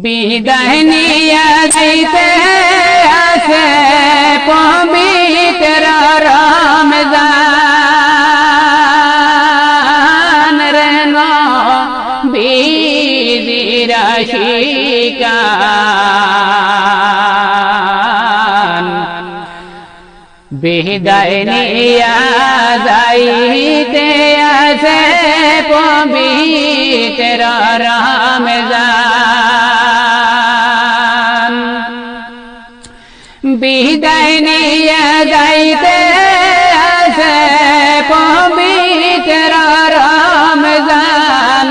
বিদায় নিয়ে যাইতে আসে পবিত্র রমজান রে নবীর আশিকান বিদায় নিয়ে যাইতে আসে পবিত্র রমজান বিদায় নিয়ে যাইতে আসে পবিত্র রমজান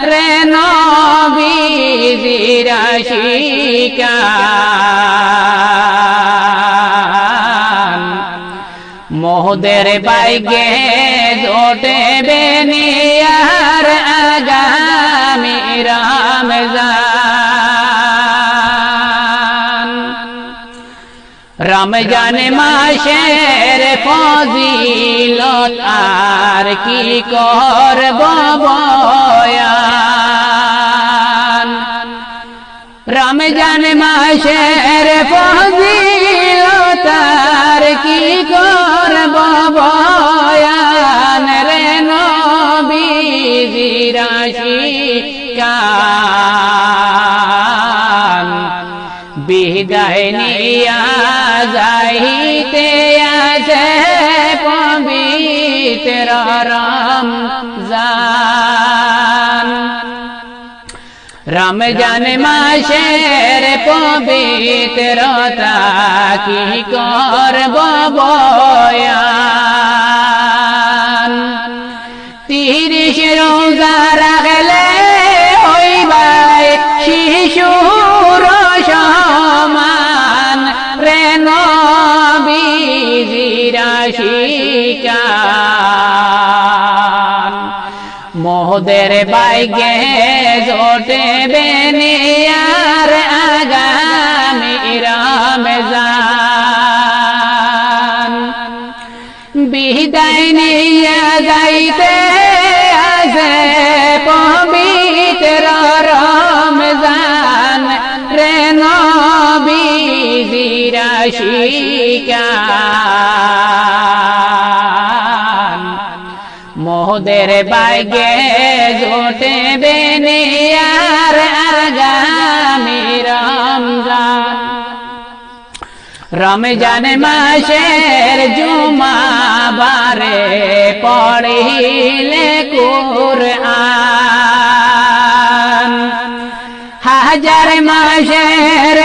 রে নবীর আশিকান মোদের বাইগে জোটে বেনিয়ার আগামী রমজান রমজান মাসের ফজিলত আর কি করব বয়ান রমজান মাসের ফজিলত আর কি করব বয়ান রে নবীর আশিকান বিদায় নিয়া যাইতে আছে পবিত্র রমজান রমজান মাসের পবিত্রতা কি করব বয়ান 30 রোজা রাখলে হইবাই শিশুর সমান রে নবীর আশিকান মোদের বাইগে জোটে বেনিয়ার আগামী রমজান বিদায় নিয়ে যাইতে আসে পবিত্র রমজান রে নবীর আশিকান মোদের বাইগে জোটে বেনিয়ার আগামী রমজান রমজান মাসের জুমাবারে পড়িলে কুরআন হাজার মাসের